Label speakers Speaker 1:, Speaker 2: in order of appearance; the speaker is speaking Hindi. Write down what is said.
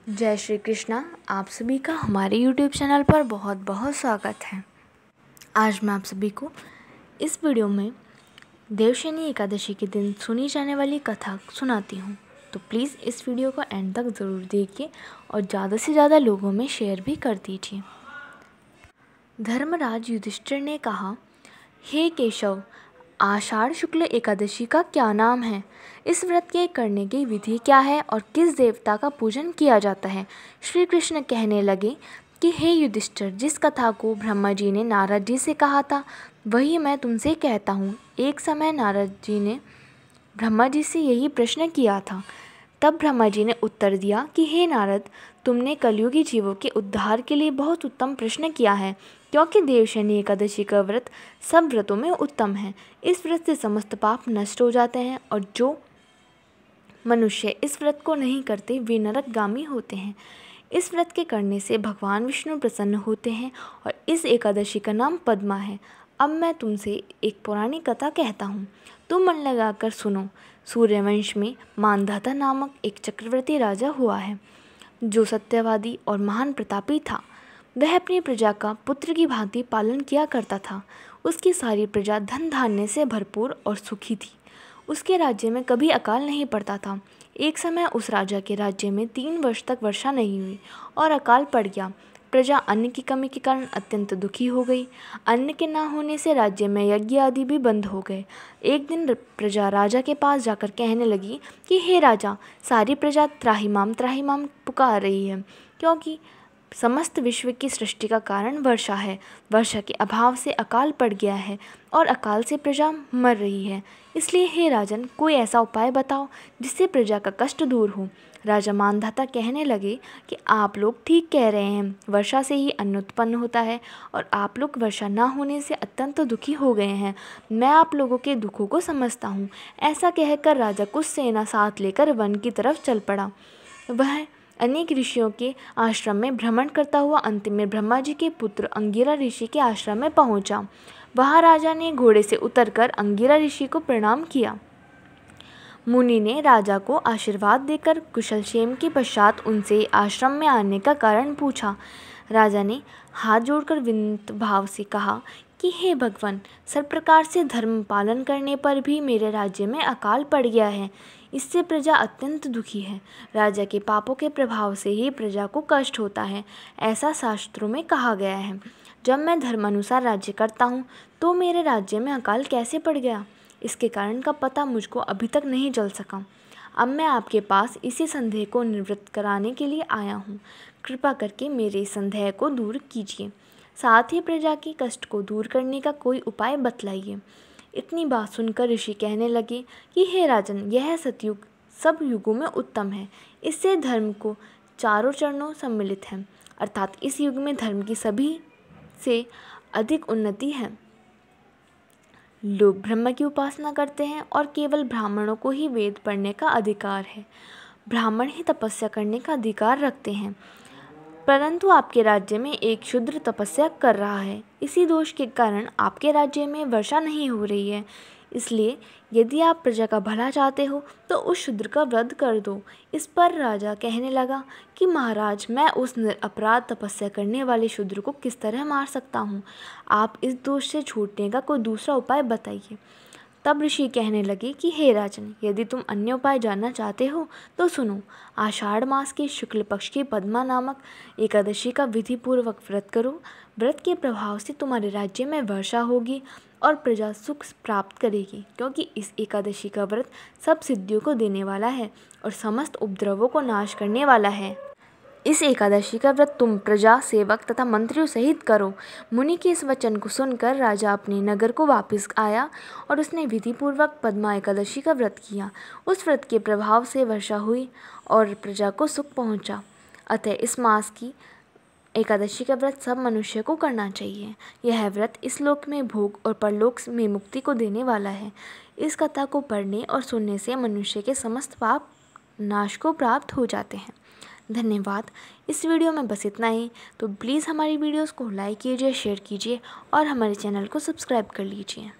Speaker 1: जय श्री कृष्णा। आप सभी का हमारे YouTube चैनल पर बहुत बहुत स्वागत है। आज मैं आप सभी को इस वीडियो में देवशयनी एकादशी के दिन सुनी जाने वाली कथा सुनाती हूँ। तो प्लीज़ इस वीडियो को एंड तक ज़रूर देखिए और ज़्यादा से ज़्यादा लोगों में शेयर भी कर दीजिए। धर्मराज युधिष्ठिर ने कहा, हे केशव, आषाढ़ शुक्ल एकादशी का क्या नाम है? इस व्रत के करने की विधि क्या है और किस देवता का पूजन किया जाता है? श्री कृष्ण कहने लगे कि हे युधिष्ठिर, जिस कथा को ब्रह्मा जी ने नारद जी से कहा था वही मैं तुमसे कहता हूँ। एक समय नारद जी ने ब्रह्मा जी से यही प्रश्न किया था। तब ब्रह्मा जी ने उत्तर दिया कि हे नारद, तुमने कलयुगी जीवों के उद्धार के लिए बहुत उत्तम प्रश्न किया है, क्योंकि देवशयनी एकादशी का व्रत सब व्रतों में उत्तम है। इस व्रत से समस्त पाप नष्ट हो जाते हैं और जो मनुष्य इस व्रत को नहीं करते वे नरकगामी होते हैं। इस व्रत के करने से भगवान विष्णु प्रसन्न होते हैं और इस एकादशी का नाम पद्मा है। अब मैं तुमसे एक पुरानी कथा कहता हूँ, तुम मन लगाकर सुनो। सूर्यवंश में मानधाता नामक एक चक्रवर्ती राजा हुआ है, जो सत्यवादी और महान प्रतापी था। वह अपनी प्रजा का पुत्र की भांति पालन किया करता था। उसकी सारी प्रजा धन धान्य से भरपूर और सुखी थी। उसके राज्य में कभी अकाल नहीं पड़ता था। एक समय उस राजा के राज्य में 3 वर्ष तक वर्षा नहीं हुई और अकाल पड़ गया। प्रजा अन्न की कमी के कारण अत्यंत दुखी हो गई। अन्न के न होने से राज्य में यज्ञ आदि भी बंद हो गए। एक दिन प्रजा राजा के पास जाकर कहने लगी कि हे राजा, सारी प्रजा त्राहिमाम पुकार रही है, क्योंकि समस्त विश्व की सृष्टि का कारण वर्षा है। वर्षा के अभाव से अकाल पड़ गया है और अकाल से प्रजा मर रही है। इसलिए हे राजन, कोई ऐसा उपाय बताओ जिससे प्रजा का कष्ट दूर हो। राजा मानधाता कहने लगे कि आप लोग ठीक कह रहे हैं, वर्षा से ही अन्न उत्पन्न होता है और आप लोग वर्षा न होने से अत्यंत दुखी हो गए हैं। मैं आप लोगों के दुखों को समझता हूँ। ऐसा कहकर राजा कुछ सेना साथ लेकर वन की तरफ चल पड़ा। वह अनेक ऋषियों के आश्रम में भ्रमण करता हुआ अंत में ब्रह्मा जी के पुत्र अंगिरा ऋषि के आश्रम में पहुंचा। वहां राजा ने घोड़े से उतरकर अंगिरा ऋषि को प्रणाम किया। मुनि ने राजा को आशीर्वाद देकर कुशल क्षेम के पश्चात उनसे आश्रम में आने का कारण पूछा। राजा ने हाथ जोड़कर विनम्र भाव से कहा कि हे भगवान, सब प्रकार से धर्म पालन करने पर भी मेरे राज्य में अकाल पड़ गया है। इससे प्रजा अत्यंत दुखी है। राजा के पापों के प्रभाव से ही प्रजा को कष्ट होता है, ऐसा शास्त्रों में कहा गया है। जब मैं धर्मानुसार राज्य करता हूँ तो मेरे राज्य में अकाल कैसे पड़ गया, इसके कारण का पता मुझको अभी तक नहीं चल सका। अब मैं आपके पास इसी संदेह को निवृत्त कराने के लिए आया हूँ। कृपा करके मेरे इस संदेह को दूर कीजिए, साथ ही प्रजा के कष्ट को दूर करने का कोई उपाय बतलाइए। इतनी बात सुनकर ऋषि कहने लगे कि हे राजन, यह सतयुग सब युगों में उत्तम है। इससे धर्म को चारों चरणों सम्मिलित है, अर्थात इस युग में धर्म की सभी से अधिक उन्नति है। लोग ब्रह्म की उपासना करते हैं और केवल ब्राह्मणों को ही वेद पढ़ने का अधिकार है। ब्राह्मण ही तपस्या करने का अधिकार रखते हैं, परंतु आपके राज्य में एक शूद्र तपस्या कर रहा है। इसी दोष के कारण आपके राज्य में वर्षा नहीं हो रही है। इसलिए यदि आप प्रजा का भला चाहते हो तो उस शूद्र का वध कर दो। इस पर राजा कहने लगा कि महाराज, मैं उस निरपराध तपस्या करने वाले शूद्र को किस तरह मार सकता हूँ? आप इस दोष से छूटने का कोई दूसरा उपाय बताइए। तब ऋषि कहने लगे कि हे राजन, यदि तुम अन्य उपाय जानना चाहते हो तो सुनो। आषाढ़ मास के शुक्ल पक्ष की पद्मा नामक एकादशी का विधि पूर्वक व्रत करो। व्रत के प्रभाव से तुम्हारे राज्य में वर्षा होगी और प्रजा सुख प्राप्त करेगी, क्योंकि इस एकादशी का व्रत सब सिद्धियों को देने वाला है और समस्त उपद्रवों को नाश करने वाला है। इस एकादशी का व्रत तुम प्रजा, सेवक तथा मंत्रियों सहित करो। मुनि के इस वचन को सुनकर राजा अपने नगर को वापस आया और उसने विधि पूर्वक पद्मा एकादशी का व्रत किया। उस व्रत के प्रभाव से वर्षा हुई और प्रजा को सुख पहुंचा। अतः इस मास की एकादशी का व्रत सब मनुष्य को करना चाहिए। यह व्रत इस लोक में भोग और परलोक में मुक्ति को देने वाला है। इस कथा को पढ़ने और सुनने से मनुष्य के समस्त पाप नाश को प्राप्त हो जाते हैं। धन्यवाद। इस वीडियो में बस इतना ही। तो प्लीज़ हमारी वीडियोस को लाइक कीजिए, शेयर कीजिए और हमारे चैनल को सब्सक्राइब कर लीजिए।